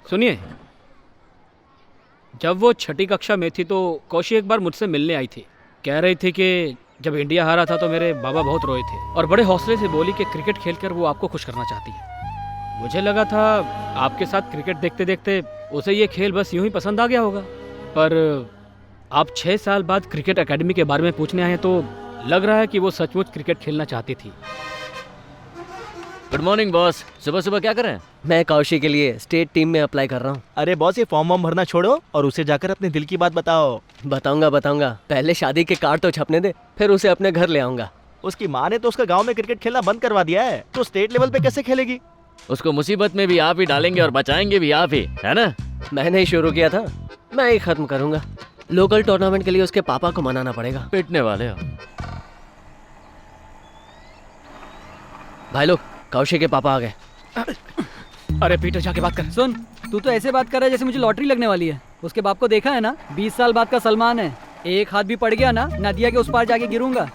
सुनिए, जब वो छठी कक्षा में थी तो कौशी एक बार मुझसे मिलने आई थी। कह रही थी कि जब इंडिया हारा था तो मेरे बाबा बहुत रोए थे और बड़े हौसले से बोली कि क्रिकेट खेलकर वो आपको खुश करना चाहती है। मुझे लगा था आपके साथ क्रिकेट देखते देखते उसे ये खेल बस यूं ही पसंद आ गया होगा, पर आप 6 साल बाद क्रिकेट एकेडमी के बारे में पूछने आए हैं तो लग रहा है कि वो सचमुच क्रिकेट खेलना चाहती थी। Good morning boss. सुबह सुबह क्या कर रहे हैं? मैं कौशी के लिए स्टेट टीम में अप्लाई कर रहा हूँ। अरे बॉस, ये फॉर्म वॉर्म भरना छोड़ो और उसे जाकर अपने दिल की बात बताओ। बताऊंगा। पहले शादी के कार्ड तो छपने दे, फिर उसे अपने घर ले आऊंगा। उसकी माँ ने तो उसका गांव में क्रिकेट खेलना बंद करवा दिया है, तो स्टेट लेवल पे कैसे खेलेगी? उसको मुसीबत में भी आप ही डालेंगे और बचाएंगे भी आप ही, है ना? मैंने ही शुरू किया था, मैं ही खत्म करूंगा। लोकल टूर्नामेंट के लिए उसके पापा को मनाना पड़ेगा। पिटने वाले हो। भाई लोग, कौशी के पापा आ गए। अरे पीटर, जाके बात कर। सुन, तू तो ऐसे बात कर रहा है जैसे मुझे लॉटरी लगने वाली है। उसके बाप को देखा है ना, 20 साल बाद का सलमान है। एक हाथ भी पड़ गया ना, नदिया के उस पार जाके गिरूंगा।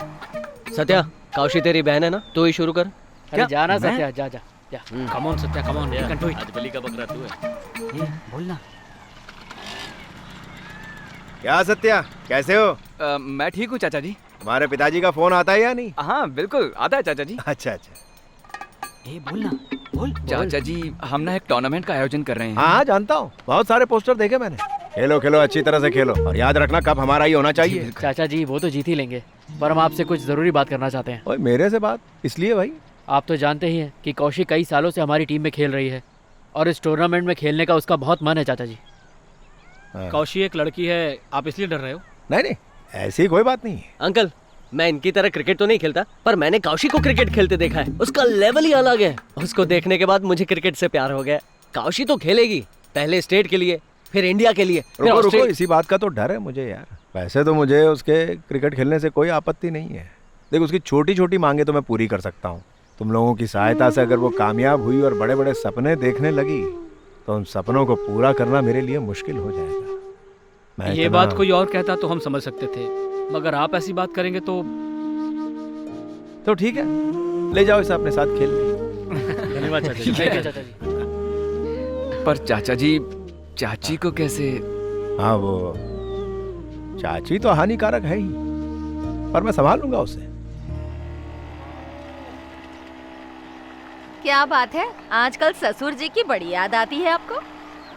सत्या, कौशी तेरी बहन है ना, तू ही शुरू कर। अरे जाना सत्या, जा जा जा। Come on Satya, come on, you can do it. आज बलि का बकरा तू है। बोलना। क्या सत्या, कैसे हो? मैं ठीक हूँ चाचा जी। तुम्हारे पिताजी का फोन आता है या नहीं? हाँ बिल्कुल आता है चाचा जी। अच्छा अच्छा। बोलना, बोल। चाचा जी, हम ना एक टूर्नामेंट का आयोजन कर रहे हैं। हाँ जानता हूँ, बहुत सारे पोस्टर देखे मैंने। खेलो खेलो, अच्छी तरह से खेलो और याद रखना कप हमारा ही होना चाहिए। चाचा जी, वो तो जीत ही लेंगे, पर हम आपसे कुछ जरूरी बात करना चाहते हैं। ओए, मेरे से बात इसलिए भाई? आप तो जानते ही हैं कि कौशी कई सालों से हमारी टीम में खेल रही है और इस टूर्नामेंट में खेलने का उसका बहुत मन है। चाचा जी, कौशी एक लड़की है, आप इसलिए डर रहे हो? नहीं नहीं, ऐसी कोई बात नहीं है। अंकल, मैं इनकी तरह क्रिकेट तो नहीं खेलता, पर मैंने कौशी को क्रिकेट खेलते देखा है। उसका लेवल ही अलग है। उसको देखने के बाद मुझे क्रिकेट से प्यार हो गया। कौशी तो खेलेगी, पहले स्टेट के लिए, फिर इंडिया के लिए, फिर रुको रुको, इसी बात का तो डर है मुझे यार। वैसे तो मुझे उसके क्रिकेट खेलने से कोई आपत्ति नहीं है। देख, उसकी छोटी छोटी मांगे तो मैं पूरी कर सकता हूँ। तुम लोगों की सहायता से अगर वो कामयाब हुई और बड़े बड़े सपने देखने लगी तो उन सपनों को पूरा करना मेरे लिए मुश्किल हो जाएगा। ये बात कोई और कहता तो हम समझ सकते थे, मगर आप ऐसी बात करेंगे तो ठीक है, ले जाओ इसे अपने साथ खेलने। धन्यवाद चाचा जी। चाचा जी, पर चाचा जी, चाची को कैसे? हाँ, वो चाची तो हानिकारक है ही, पर मैं संभाल लूंगा उसे। क्या बात है, आजकल ससुर जी की बड़ी याद आती है आपको?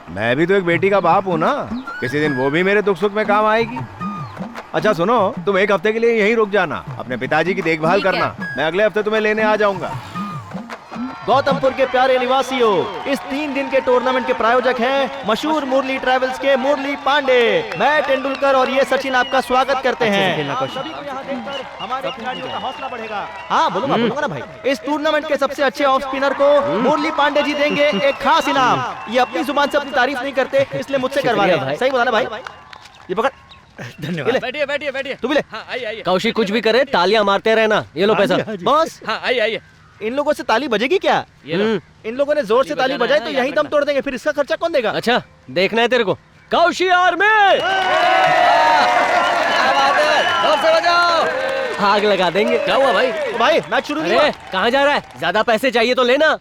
मैं भी तो एक बेटी का बाप हूँ ना, किसी दिन वो भी मेरे दुख सुख में काम आएगी। अच्छा सुनो, तुम एक हफ्ते के लिए यहीं रुक जाना, अपने पिताजी की देखभाल करना। मैं अगले हफ्ते तुम्हें लेने आ जाऊंगा। गौतमपुर के प्यारे निवासियों, इस 3 दिन के टूर्नामेंट के प्रायोजक हैं मशहूर मुरली ट्रैवल्स के मुरली पांडे। मैं तेंदुलकर और ये सचिन आपका स्वागत करते हैं। सभी को यहाँ देखकर हमारे खिलाड़ियों का हौसला बढ़ेगा। हाँ बोलूंगा ना भाई। इस टूर्नामेंट के सबसे अच्छे ऑफ स्पिनर को मुरली पांडे जी देंगे एक खास इनाम। ये अपनी जुबान से अपनी तारीफ नहीं करते, इसलिए मुझसे करवा रहे हैं। सही बोला ना भाई? ये पकड़। धन्यवाद। बैठिए बैठिए बैठिए। तू भी ले। हाँ, आइए। कौशी कुछ भी करे, तालियां मारते रहना। ये लो पैसा। बॉस, हाँ, आइए। इन लोगों से ताली बजेगी क्या? इन लोगों ने जोर से ताली बजाई तो यही दम तोड़ देंगे, फिर इसका खर्चा कौन देगा? अच्छा, देखना है तेरे को। कौशी आर्मी, जोर से बजाओ। आग लगा देंगे। क्या हुआ भाई? भाई मैच शुरू नहीं अरे हुआ। कहाँ जा रहा है? ज्यादा पैसे चाहिए तो लेना।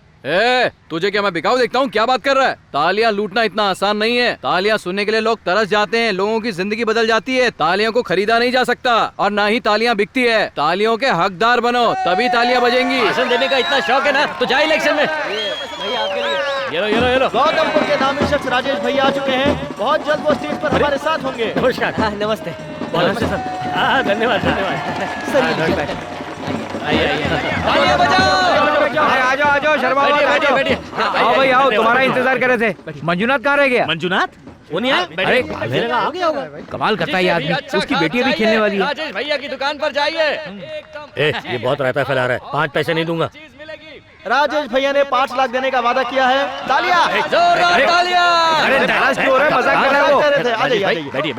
तुझे क्या मैं बिकाऊ देखता हूँ? क्या बात कर रहा है? तालियां लूटना इतना आसान नहीं है। तालियां सुनने के लिए लोग तरस जाते हैं, लोगों की जिंदगी बदल जाती है। तालियों को खरीदा नहीं जा सकता और ना ही तालियां बिकती है। तालियों के हकदार बनो, तभी तालियां बजेंगी। भाषण देने का इतना शौक है ना, तो जा इलेक्शन में। भाई आपके लिए। ये लो। गौतमपुर के नामी शख्स राजेश भैया आ चुके हैं। बहुत जल्द वो स्टेज पर हमारे साथ होंगे। नमस्कार। हाँ, नमस्ते। नमस्ते सर। हाँ, धन्यवाद। सर तालियां बजाओ। आ जाओ शर्मा, बैठिए। आओ भाई आओ, तुम्हारा इंतजार कर रहे थे। मंजूनाथ कहाँ रह गया? मंजूनाथ वो नहीं है? अरे आ गया होगा। कमाल करता है ये आदमी, उसकी बेटी अभी खेलने वाली है। राजेश भैया की दुकान पर जाइए। ये बहुत रायता फैला रहा है, 5 पैसे नहीं दूंगा। राजेश भैया ने 5 लाख देने का वादा किया है। तालियां। जोरदार तालियां। अरे नाराज क्यों हो रहा है? मजाक कर रहा है वो। आ जाइए। बैठिए।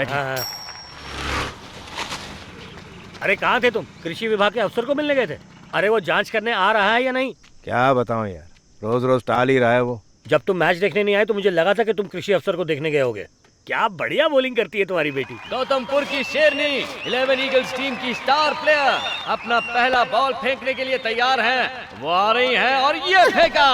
अरे कहाँ थे तुम? कृषि विभाग के अफसर को मिलने गए थे? अरे वो जांच करने आ रहा है या नहीं? क्या बताऊं यार, रोज रोज टाल ही रहा है वो। जब तुम मैच देखने नहीं आए तो मुझे लगा था कि तुम कृषि अफसर को देखने गए होगे। क्या बढ़िया बॉलिंग करती है तुम्हारी बेटी। गौतमपुर की शेरनी 11 ईगल्स टीम की स्टार प्लेयर अपना पहला बॉल फेंकने के लिए तैयार हैं। वो आ रही हैं और ये फेंका।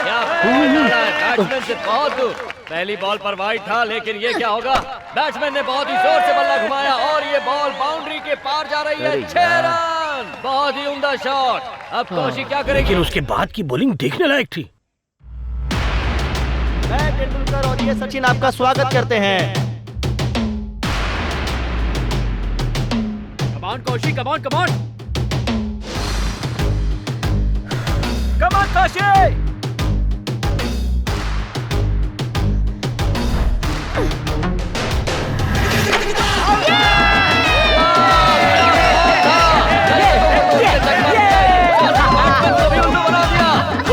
क्या बैट्समैन से बहुत दूर। पहली बॉल पर वाइड था, लेकिन ये क्या होगा? बैट्समैन ने बहुत ही जोर से बल्ला घुमाया और ये बॉल बाउंड्री के पार जा रही है। 6 रन, बहुत ही उम्दा शॉट। अब कौशिक क्या करेगी? लेकिन उसके बाद की बॉलिंग देखने लायक थी। मैं तेंदुलकर और ये सचिन आपका स्वागत करते हैं। Come on Kaushik, come on, come on. Come on Kaushik.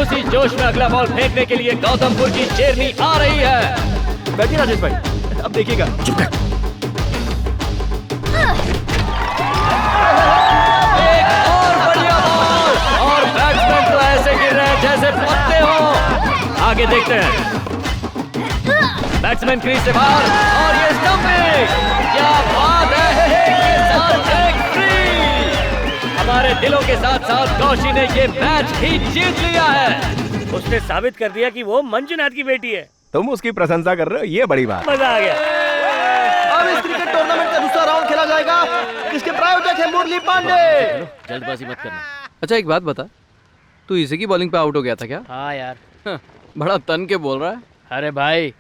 उसी जोश में अगला बॉल फेंकने के लिए गौतमपुर की शेरनी आ रही है। बैठिए राजेश भाई, अब देखिएगा। चुप कर। एक और बढ़िया बॉल और बैट्समैन तो ऐसे गिर रहे हैं जैसे पत्ते हो। आगे देखते हैं। बैट्समैन क्रीज से बाहर और ये स्टंपिंग, क्या बात है। के साथ एक फ्री। हमारे दिलों के साथ साथ कौशी ने ये मैच ही जीत लिया है। उसने साबित कर दिया कि वो मंजुनाथ की बेटी है। तुम उसकी प्रशंसा कर रहे हो, ये बड़ी बात। मजा आ गया। अब इस क्रिकेट टूर्नामेंट का दूसरा राउंड खेला जाएगा। इसके प्रायोजक है मुरली पांडे। जल्दबाजी मत करना। अच्छा एक बात बता, तू इसी की बॉलिंग पे आउट हो गया था क्या? हाँ यार। बड़ा तन के बोल रहा है। अरे भाई,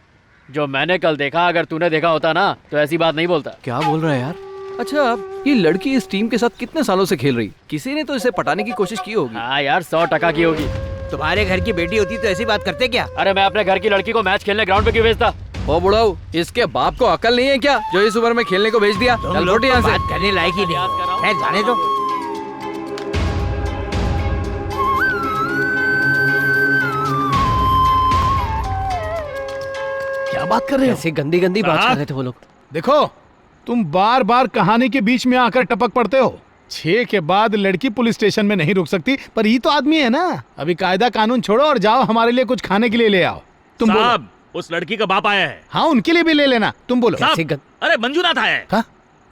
जो मैंने कल देखा, अगर तूने देखा होता ना तो ऐसी बात नहीं बोलता। क्या बोल रहा है यार? अच्छा, अब ये लड़की इस टीम के साथ कितने सालों से खेल रही? किसी ने तो इसे पटाने की कोशिश की होगी। हाँ यार, 100% की होगी। तुम्हारे घर की बेटी होती तो ऐसी बात करते क्या? अरे मैं अपने घर की लड़की को मैच खेलने ग्राउंड पे क्यों भेजता? ओ बुढ़ाऊ, इसके बाप को अकल नहीं है क्या जो इस उम्र में खेलने को भेज दिया? चल लौट यहाँ से। बात करने लायक ही नहीं है, जाने दो। क्या बात कर रहे हो? ऐसी गंदी गंदी बात कर रहे थे वो लोग। देखो, तुम बार बार कहानी के बीच में आकर टपक पड़ते हो। 6 के बाद लड़की पुलिस स्टेशन में नहीं रुक सकती, पर ये तो आदमी है ना। अभी कायदा कानून छोड़ो और जाओ हमारे लिए कुछ खाने के लिए ले आओ। तुम साहब, उस लड़की का बाप आया है। हाँ, उनके लिए भी ले लेना। तुम बोलो। अरे मंजुनाथ आया है। कहा?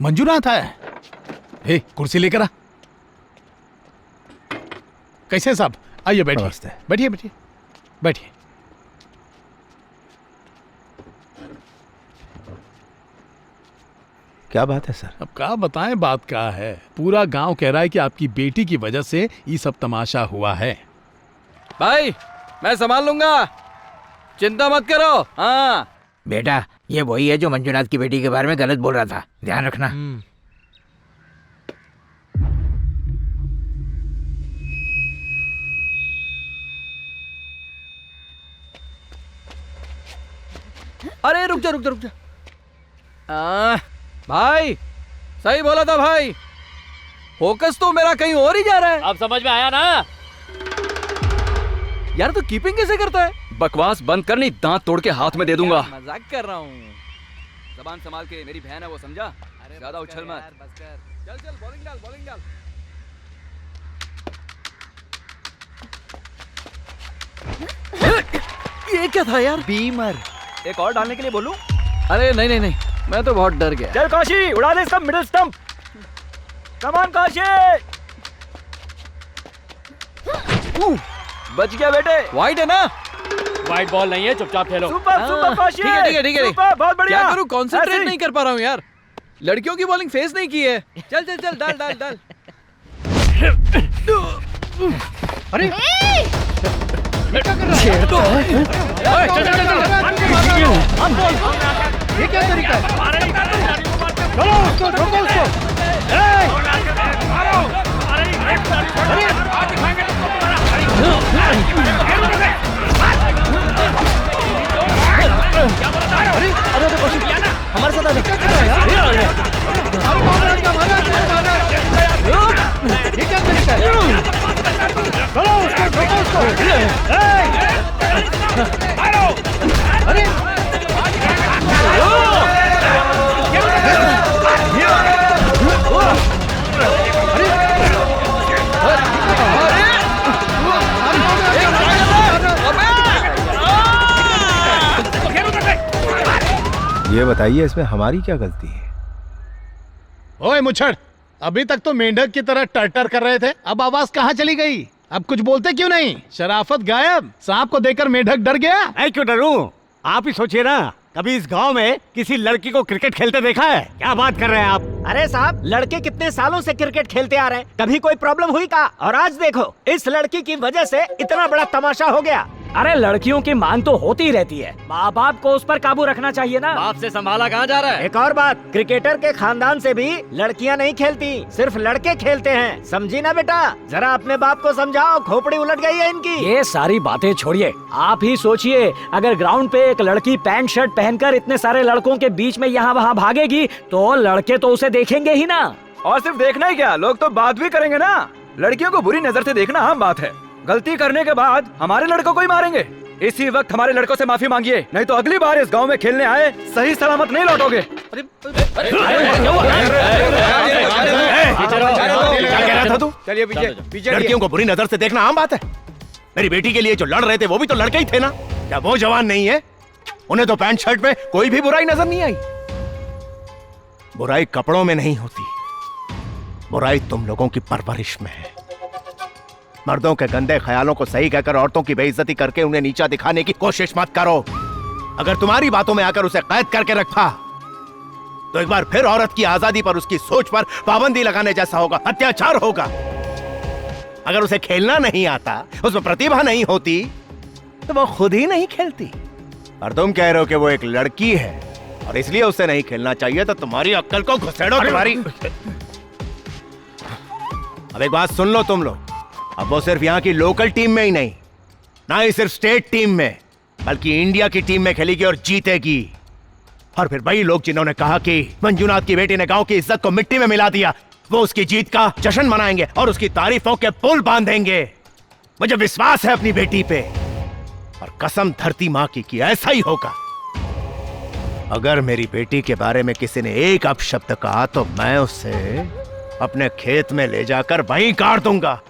मंजुनाथ आया है? हे, कुर्सी लेकर आ। कैसे साहब? आइए बैठिए। बैठिए बैठिए बैठिए। क्या बात है सर? अब क्या बताएं, बात क्या है। पूरा गांव कह रहा है कि आपकी बेटी की वजह से ये सब तमाशा हुआ है। भाई, मैं संभाल लूंगा, चिंता मत करो। हाँ बेटा, ये वही है जो मंजुनाथ की बेटी के बारे में गलत बोल रहा था, ध्यान रखना। अरे रुक जा रुक जा रुक जा। भाई, सही बोला था भाई। फोकस तो मेरा कहीं और ही जा रहा है। अब समझ में आया ना? यार तो कीपिंग कैसे करता है? बकवास बंद कर, नहीं दांत तोड़ के हाथ में दे दूंगा। मजाक कर रहा हूँ। जबान संभाल के, मेरी बहन है वो, समझा? ज्यादा उछल मत। चल चल, बॉलिंग डाल, बॉलिंग डाल। ये क्या था यार? बीमर। एक और डालने के लिए बोलूं? अरे नहीं नहीं नहीं, मैं तो बहुत डर गया। चल कौशी, उड़ा दे इसका middle stump. Come on Kaushi. बच गया बेटे। वाइड है ना? वाइड बॉल नहीं है, चुपचाप खेलो। Super super Kaushi. ठीक है ठीक है ठीक है। सुपर, बहुत बढ़िया। क्या करूं, कंसंट्रेट ऐसे ही। नहीं कर पा रहा हूँ यार। लड़कियों की बॉलिंग फेस नहीं की है। चल चल चल, डाल डाल डाल। अरे ये क्या कर रहा है? चल चल चल। ये क्या तरीका है? चलो उसको, रोको उसको। अरे हमारे साथ आने। ये क्या तरीका है? चलो उसको, रोको उसको। अरे ये बताइए, इसमें हमारी क्या गलती है? ओए मुच्छड़, अभी तक तो मेंढक की तरह टर्टर कर रहे थे, अब आवाज कहाँ चली गई? अब कुछ बोलते क्यों नहीं? शराफत गायब। सांप को देखकर मेढक डर गया। मैं क्यों डरूं? आप ही सोचिए ना, कभी इस गांव में किसी लड़की को क्रिकेट खेलते देखा है? क्या बात कर रहे हैं आप? अरे साहब, लड़के कितने सालों से क्रिकेट खेलते आ रहे हैं, कभी कोई प्रॉब्लम हुई का? और आज देखो, इस लड़की की वजह से इतना बड़ा तमाशा हो गया। अरे लड़कियों की मांग तो होती ही रहती है, माँ बाप को उस पर काबू रखना चाहिए ना। बाप से संभाला कहाँ जा रहा है? एक और बात, क्रिकेटर के खानदान से भी लड़कियां नहीं खेलती, सिर्फ लड़के खेलते हैं, समझी ना बेटा? जरा अपने बाप को समझाओ, खोपड़ी उलट गई है इनकी। ये सारी बातें छोड़िए, आप ही सोचिए, अगर ग्राउंड पे एक लड़की पैंट शर्ट पहनकर इतने सारे लड़कों के बीच में यहाँ वहाँ भागेगी तो लड़के तो उसे देखेंगे ही ना। और सिर्फ देखना ही क्या, लोग तो बात भी करेंगे ना। लड़कियों को बुरी नजर से देखना आम बात है। गलती करने के बाद हमारे लड़कों को ही मारेंगे। इसी वक्त हमारे लड़कों से माफी मांगिए, नहीं तो अगली बार इस गांव में खेलने आए सही सलामत नहीं लौटोगे। क्या कह रहा था तू? चलिए पीछे। लड़कियों को बुरी नजर से देखना आम बात है। मेरी बेटी के लिए जो लड़ रहे थे वो भी तो लड़के ही थे ना। क्या वो जवान नहीं है? उन्हें तो पैंट शर्ट में कोई भी बुराई नजर नहीं आई। बुराई कपड़ों में नहीं होती, बुराई तुम लोगों की परवरिश में है। मर्दों के गंदे ख्यालों को सही कहकर औरतों की बेइज्जती करके उन्हें नीचा दिखाने की कोशिश मत करो। अगर तुम्हारी बातों में आकर उसे कैद करके रखा तो एक बार फिर औरत की आजादी पर, उसकी सोच पर पाबंदी लगाने जैसा होगा, अत्याचार होगा। अगर उसे खेलना नहीं आता, उसमें प्रतिभा नहीं होती, तो वो खुद ही नहीं खेलती। और तुम कह रहे हो कि वो एक लड़की है और इसलिए उसे नहीं खेलना चाहिए, तो तुम्हारी अक्ल को घुसेड़ो तुम्हारी। अब एक बात सुन लो तुम लोग, अब वो सिर्फ यहाँ की लोकल टीम में ही नहीं, ना ही सिर्फ स्टेट टीम में, बल्कि इंडिया की टीम में खेलेगी और जीतेगी। और फिर वही लोग जिन्होंने कहा कि मंजूनाथ की बेटी ने गांव की इज्जत को मिट्टी में मिला दिया, वो उसकी जीत का जश्न मनाएंगे और उसकी तारीफों के पुल बांधेंगे। मुझे विश्वास है अपनी बेटी पे, और कसम धरती मां की कि ऐसा ही होगा। अगर मेरी बेटी के बारे में किसी ने एक अपशब्द कहा तो मैं उसे अपने खेत में ले जाकर वहीं काट दूंगा।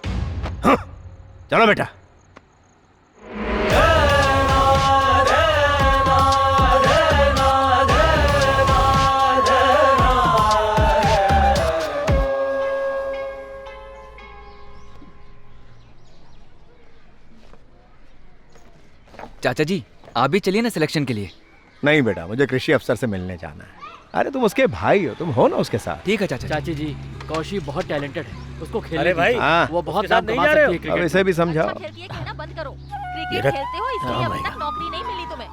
हाँ, चलो बेटा। चाचा जी, आप भी चलिए ना सिलेक्शन के लिए। नहीं बेटा, मुझे कृषि अफसर से मिलने जाना है। अरे तुम उसके भाई हो, तुम हो ना उसके साथ। ठीक है चाचा। चाची जी, कौशी बहुत टैलेंटेड है, उसको खेलने अरे भाई, हाँ, वो बहुत उसके साथ नाम नहीं कमा जा रहे सकती है हो? अब क्रिकेट इसे भी समझाओ। खेलती है, कहना बंद करो। क्रिकेट खेलते हो इसलिए अभी तक नौकरी नहीं मिली तुम्हें।